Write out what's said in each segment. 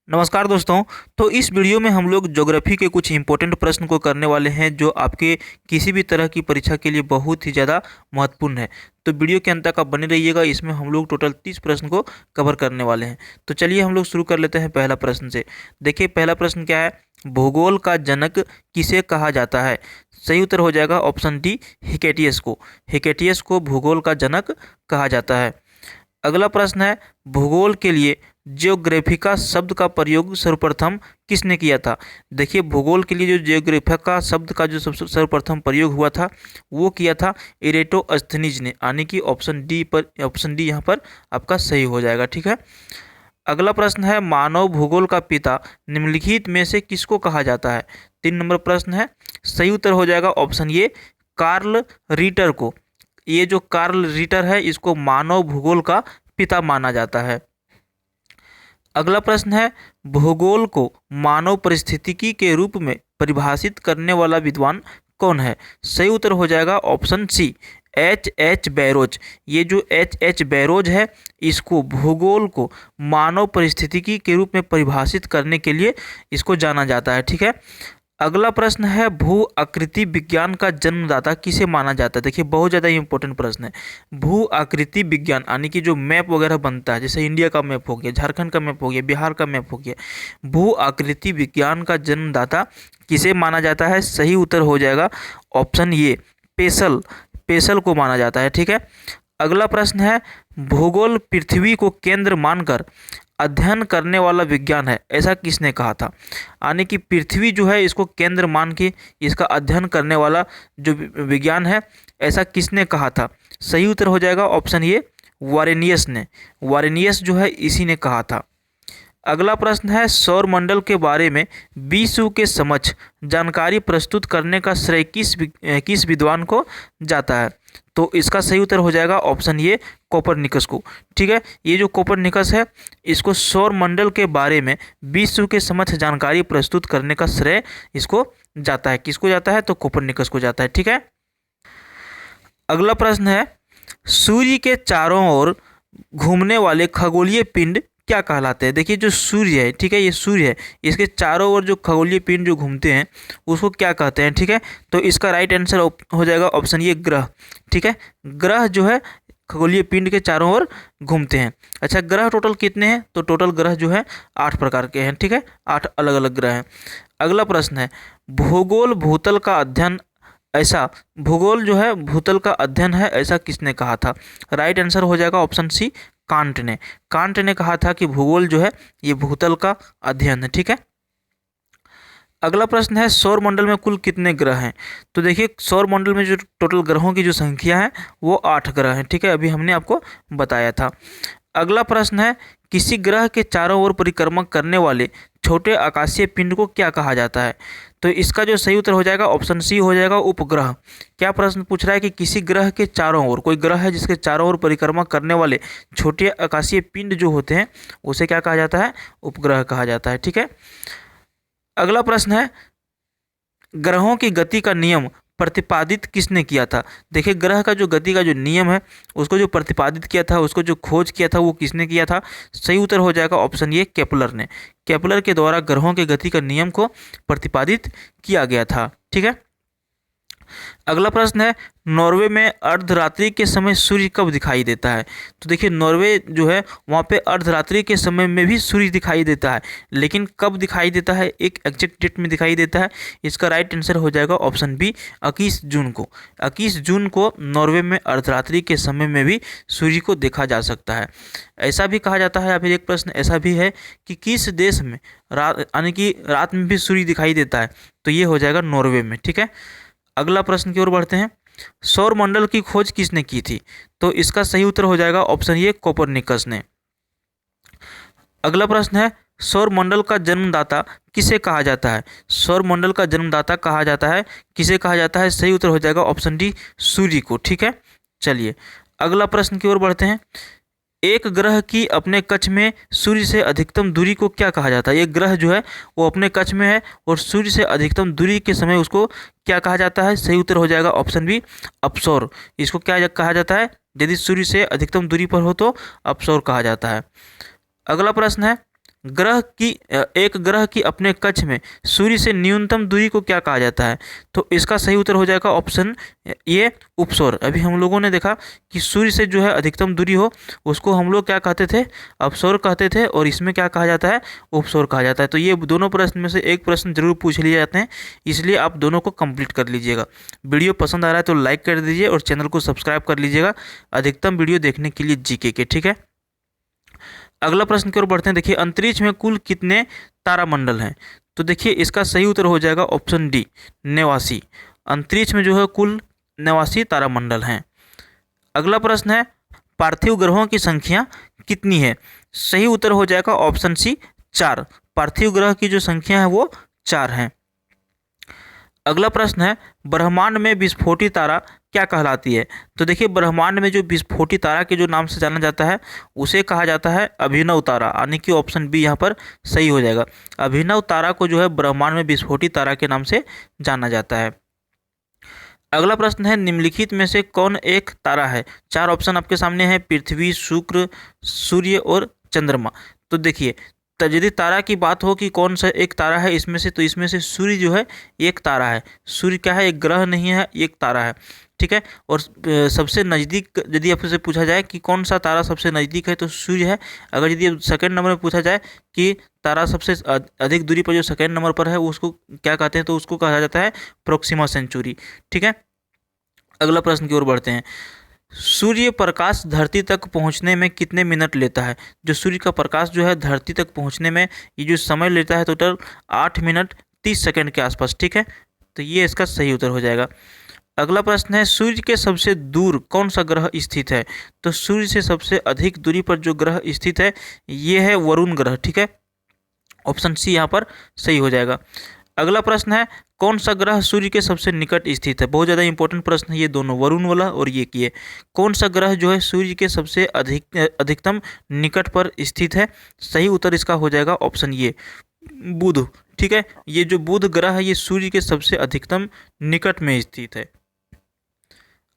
नमस्कार दोस्तों। तो इस वीडियो में हम लोग ज्योग्राफी के कुछ इंपॉर्टेंट प्रश्न को करने वाले हैं जो आपके किसी भी तरह की परीक्षा के लिए बहुत ही ज़्यादा महत्वपूर्ण है। तो वीडियो के अंत तक आप बने रहिएगा। इसमें हम लोग टोटल 30 प्रश्न को कवर करने वाले हैं। तो चलिए हम लोग शुरू कर लेते हैं पहला प्रश्न से। देखिए पहला प्रश्न क्या है, भूगोल का जनक किसे कहा जाता है। सही उत्तर हो जाएगा ऑप्शन डी, हिकेटियस को। हिकेटियस को भूगोल का जनक कहा जाता है। अगला प्रश्न है, भूगोल के लिए जियोग्राफिका शब्द का प्रयोग सर्वप्रथम किसने किया था। देखिए भूगोल के लिए जो जियोग्राफिका शब्द का जो सर्वप्रथम प्रयोग हुआ था वो किया था इरेटोस्थनीज ने, यानी कि ऑप्शन डी यहाँ पर आपका सही हो जाएगा। ठीक है। अगला प्रश्न है, मानव भूगोल का पिता निम्नलिखित में से किसको कहा जाता है। 3 नंबर प्रश्न है। सही उत्तर हो जाएगा ऑप्शन ए, कार्ल रीटर को। ये जो कार्ल रीटर है इसको मानव भूगोल का पिता माना जाता है। अगला प्रश्न है, भूगोल को मानव पारिस्थितिकी के रूप में परिभाषित करने वाला विद्वान कौन है। सही उत्तर हो जाएगा ऑप्शन सी, एच बैरोज। ये जो एच बैरोज है इसको भूगोल को मानव पारिस्थितिकी के रूप में परिभाषित करने के लिए इसको जाना जाता है। ठीक है। अगला प्रश्न है, भू आकृति विज्ञान का जन्मदाता किसे माना जाता है। देखिए बहुत ज़्यादा इंपॉर्टेंट प्रश्न है। भू आकृति विज्ञान यानी कि जो मैप वगैरह बनता है, जैसे इंडिया का मैप हो गया, झारखंड का मैप हो गया, बिहार का मैप हो गया, भू आकृति विज्ञान का जन्मदाता किसे माना जाता है। सही उत्तर हो जाएगा ऑप्शन ए, पेशल को माना जाता है। ठीक है। अगला प्रश्न है, भूगोल पृथ्वी को केंद्र मानकर अध्ययन करने वाला विज्ञान है, ऐसा किसने कहा था। यानी कि पृथ्वी जो है इसको केंद्र मान के इसका अध्ययन करने वाला जो विज्ञान है, ऐसा किसने कहा था। सही उत्तर हो जाएगा ऑप्शन ए, वारेनियस ने। वारेनियस जो है इसी ने कहा था। अगला प्रश्न है, सौरमंडल के बारे में विश्व के समक्ष जानकारी प्रस्तुत करने का श्रेय किस विद्वान को जाता है। तो इसका सही उत्तर हो जाएगा ऑप्शन ए, कोपरनिकस को। ठीक है। ये जो कोपरनिकस है इसको सौरमंडल के बारे में विश्व के समक्ष जानकारी प्रस्तुत करने का श्रेय इसको जाता है। किसको जाता है, तो कोपरनिकस को जाता है। ठीक है। अगला प्रश्न है, सूर्य के चारों ओर घूमने वाले खगोलीय पिंड क्या कहलाते हैं। देखिए जो सूर्य है, ठीक है, ये सूर्य है, इसके चारों ओर जो खगोलीय पिंड जो घूमते हैं उसको क्या कहते हैं। ठीक है। तो इसका राइट आंसर हो जाएगा ऑप्शन ये, ग्रह। ठीक है। ग्रह जो है खगोलीय पिंड के चारों ओर घूमते हैं। अच्छा, ग्रह टोटल कितने हैं, तो टोटल ग्रह जो है 8 प्रकार के हैं। ठीक है, 8 अलग अलग ग्रह हैं। अगला प्रश्न है, भूगोल भूतल का अध्ययन भूगोल जो है भूतल का अध्ययन है, ऐसा किसने कहा था। राइट आंसर हो जाएगा ऑप्शन सी, कांट ने। कांट ने कहा था कि भूगोल जो है ये भूतल का अध्ययन है। ठीक है। अगला प्रश्न है, सौरमंडल में कुल कितने ग्रह हैं। तो देखिए सौरमंडल में जो टोटल ग्रहों की जो संख्या है वो 8 ग्रह हैं। ठीक है, अभी हमने आपको बताया था। अगला प्रश्न है, किसी ग्रह के चारों ओर परिक्रमा करने वाले छोटे आकाशीय पिंड को क्या कहा जाता है। तो इसका जो सही उत्तर हो जाएगा ऑप्शन सी हो जाएगा, उपग्रह। क्या प्रश्न पूछ रहा है कि किसी ग्रह के चारों ओर, कोई ग्रह है जिसके चारों ओर परिक्रमा करने वाले छोटे आकाशीय पिंड जो होते हैं उसे क्या कहा जाता है, उपग्रह कहा जाता है। ठीक है। अगला प्रश्न है, ग्रहों की गति का नियम प्रतिपादित किसने किया था। देखिए ग्रह का जो गति का जो नियम है उसको जो प्रतिपादित किया था, उसको जो खोज किया था वो किसने किया था। सही उत्तर हो जाएगा ऑप्शन ये, केपलर ने। केपलर के द्वारा ग्रहों के गति का नियम को प्रतिपादित किया गया था। ठीक है। अगला प्रश्न है, नॉर्वे में अर्धरात्रि के समय सूर्य कब दिखाई देता है। तो देखिए नॉर्वे जो है वहाँ पे अर्धरात्रि के समय में भी सूर्य दिखाई देता है, लेकिन कब दिखाई देता है, एक एग्जैक्ट डेट में दिखाई देता है। इसका राइट आंसर हो जाएगा ऑप्शन बी, 21 जून को। 21 जून को नॉर्वे में अर्धरात्रि के समय में भी सूर्य को देखा जा सकता है। ऐसा भी कहा जाता है, या फिर एक प्रश्न ऐसा भी है कि किस देश में रात यानी कि रात में भी सूर्य दिखाई देता है, तो ये हो जाएगा नॉर्वे में। ठीक है। अगला प्रश्न की ओर बढ़ते हैं, सौरमंडल की खोज किसने की थी। तो इसका सही उत्तर हो जाएगा ऑप्शन ए, कोपरनिकस ने। अगला प्रश्न है, सौरमंडल का जन्मदाता किसे कहा जाता है। सौरमंडल का जन्मदाता कहा जाता है, किसे कहा जाता है। सही उत्तर हो जाएगा ऑप्शन डी, सूर्य को। ठीक है। चलिए अगला प्रश्न की ओर बढ़ते हैं, एक ग्रह की अपने कक्ष में सूर्य से अधिकतम दूरी को क्या कहा जाता है। एक ग्रह जो है वो अपने कक्ष में है और सूर्य से अधिकतम दूरी के समय उसको क्या कहा जाता है। सही उत्तर हो जाएगा ऑप्शन बी, अपसौर। इसको क्या कहा जाता है, यदि सूर्य से अधिकतम दूरी पर हो तो अपसौर कहा जाता है। अगला प्रश्न है, एक ग्रह की अपने कक्ष में सूर्य से न्यूनतम दूरी को क्या कहा जाता है? तो इसका सही उत्तर हो जाएगा ऑप्शन ए उपसौर। अभी हम लोगों ने देखा कि सूर्य से जो है अधिकतम दूरी हो उसको हम लोग क्या कहते थे? अपसौर कहते थे, और इसमें क्या कहा जाता है? उपसौर कहा जाता है। तो ये दोनों प्रश्न में से एक प्रश्न जरूर पूछ लिए जाते हैं, इसलिए आप दोनों को कंप्लीट कर लीजिएगा। वीडियो पसंद आ रहा है तो लाइक कर दीजिए और चैनल को सब्सक्राइब कर लीजिएगा अधिकतम वीडियो देखने के लिए जीके के, ठीक है। अगला प्रश्न की ओर बढ़ते हैं। देखिए, अंतरिक्ष में कुल कितने तारामंडल हैं? तो देखिए इसका सही उत्तर हो जाएगा ऑप्शन डी 89। अंतरिक्ष में जो है कुल 89 तारामंडल हैं। अगला प्रश्न है, पार्थिव ग्रहों की संख्या कितनी है? सही उत्तर हो जाएगा ऑप्शन सी 4। पार्थिव ग्रह की जो संख्या है वो 4 है। अगला प्रश्न है, ब्रह्मांड में विस्फोटी तारा क्या कहलाती है? तो देखिए, ब्रह्मांड में जो विस्फोटी तारा के जो नाम से जाना जाता है उसे कहा जाता है अभिनव तारा, यानी कि ऑप्शन बी यहाँ पर सही हो जाएगा। अभिनव तारा को जो है ब्रह्मांड में विस्फोटी तारा के नाम से जाना जाता है। अगला प्रश्न है, निम्नलिखित में से कौन एक तारा है? 4 ऑप्शन आपके सामने है, पृथ्वी, शुक्र, सूर्य और चंद्रमा। तो देखिए, यदि तारा की बात हो कि कौन सा एक तारा है इसमें से, तो इसमें से सूर्य जो है एक तारा है। सूर्य क्या है? एक ग्रह नहीं है, एक तारा है, ठीक है। और सबसे नज़दीक यदि आपसे पूछा जाए कि कौन सा तारा सबसे नज़दीक है तो सूर्य है। अगर यदि सेकंड नंबर में पूछा जाए कि तारा सबसे अधिक दूरी पर जो सेकंड नंबर पर है उसको क्या कहते हैं, तो उसको कहा जाता है प्रोक्सिमा सेंचुरी, ठीक है। अगला प्रश्न की ओर बढ़ते हैं। सूर्य प्रकाश धरती तक पहुंचने में कितने मिनट लेता है? जो सूर्य का प्रकाश जो है धरती तक पहुंचने में ये जो समय लेता है टोटल 8 मिनट 30 सेकंड के आसपास, ठीक है। तो ये इसका सही उत्तर हो जाएगा। अगला प्रश्न है, सूर्य के सबसे दूर कौन सा ग्रह स्थित है? तो सूर्य से सबसे अधिक दूरी पर जो ग्रह स्थित है ये है वरुण ग्रह, ठीक है। ऑप्शन सी यहाँ पर सही हो जाएगा। अगला प्रश्न है, कौन सा ग्रह सूर्य के सबसे निकट स्थित है? बहुत ज़्यादा इंपॉर्टेंट प्रश्न है ये दोनों, वरुण वाला और ये किए। कौन सा ग्रह जो है सूर्य के सबसे अधिकतम निकट पर स्थित है? सही उत्तर इसका हो जाएगा ऑप्शन ये बुध, ठीक है। ये जो बुध ग्रह है ये सूर्य के सबसे अधिकतम निकट में स्थित है।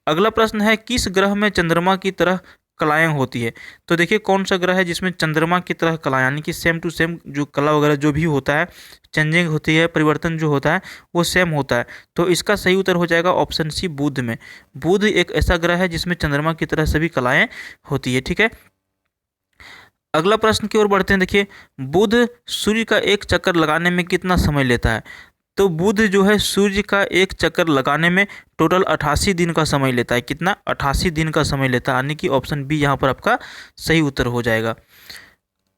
अगला प्रश्न है, किस ग्रह में चंद्रमा की तरह कलाएं होती है? तो देखिए, कौन सा ग्रह है जिसमें चंद्रमा की तरह कला यानी कि सेम टू सेम जो कला वगैरह जो भी होता है, चेंजिंग होती है, परिवर्तन जो होता है वो सेम होता है। तो इसका सही उत्तर हो जाएगा ऑप्शन सी बुध में। बुध एक ऐसा ग्रह है जिसमें चंद्रमा की तरह सभी कलाएं होती है, ठीक है। अगला प्रश्न की ओर बढ़ते हैं। देखिए, बुध सूर्य का एक चक्कर लगाने में कितना समय लेता है? तो बुध जो है सूर्य का एक चक्कर लगाने में टोटल 88 दिन का समय लेता है। कितना? 88 दिन का समय लेता है, यानी कि ऑप्शन बी यहाँ पर आपका सही उत्तर हो जाएगा।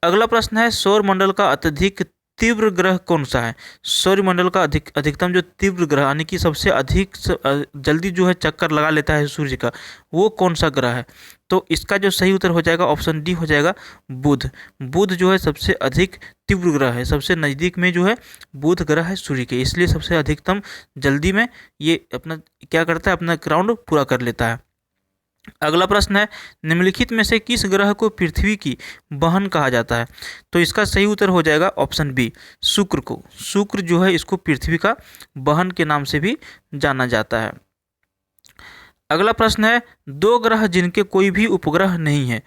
अगला प्रश्न है, सौरमंडल का अत्यधिक तीव्र ग्रह कौन सा है? सौरमंडल का अधिकतम जो तीव्र ग्रह यानी कि सबसे अधिक जल्दी जो है चक्कर लगा लेता है सूर्य का, वो कौन सा ग्रह है? तो इसका जो सही उत्तर हो जाएगा ऑप्शन डी हो जाएगा बुध। बुध जो है सबसे अधिक तीव्र ग्रह है, सबसे नज़दीक में जो है बुध ग्रह है सूर्य के, इसलिए सबसे अधिकतम जल्दी में ये अपना क्या करता है, अपना राउंड पूरा कर लेता है। अगला प्रश्न है, निम्नलिखित में से किस ग्रह को पृथ्वी की बहन कहा जाता है? तो इसका सही उत्तर हो जाएगा ऑप्शन बी शुक्र को। शुक्र जो है इसको पृथ्वी का बहन के नाम से भी जाना जाता है। अगला प्रश्न है, 2 ग्रह जिनके कोई भी उपग्रह नहीं है।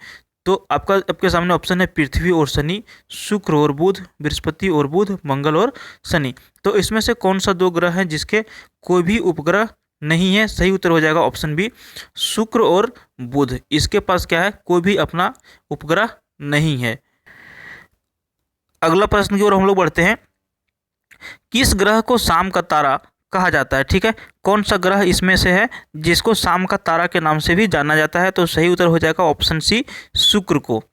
तो आपके सामने ऑप्शन है पृथ्वी और शनि, शुक्र और बुध, बृहस्पति और बुध, मंगल और शनि। तो इसमें से कौन सा 2 ग्रह हैं जिसके कोई भी उपग्रह नहीं है? सही उत्तर हो जाएगा ऑप्शन बी शुक्र और बुध। इसके पास क्या है? कोई भी अपना उपग्रह नहीं है। अगला प्रश्न की ओर हम लोग बढ़ते हैं। किस ग्रह को शाम का तारा कहा जाता है? ठीक है, कौन सा ग्रह इसमें से है जिसको शाम का तारा के नाम से भी जाना जाता है? तो सही उत्तर हो जाएगा ऑप्शन सी शुक्र को।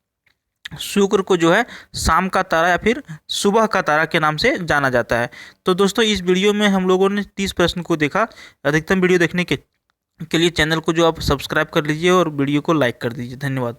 शुक्र को जो है शाम का तारा या फिर सुबह का तारा के नाम से जाना जाता है। तो दोस्तों, इस वीडियो में हम लोगों ने 30 प्रश्न को देखा। अधिकतम वीडियो देखने के लिए चैनल को जो आप सब्सक्राइब कर लीजिए और वीडियो को लाइक कर दीजिए। धन्यवाद।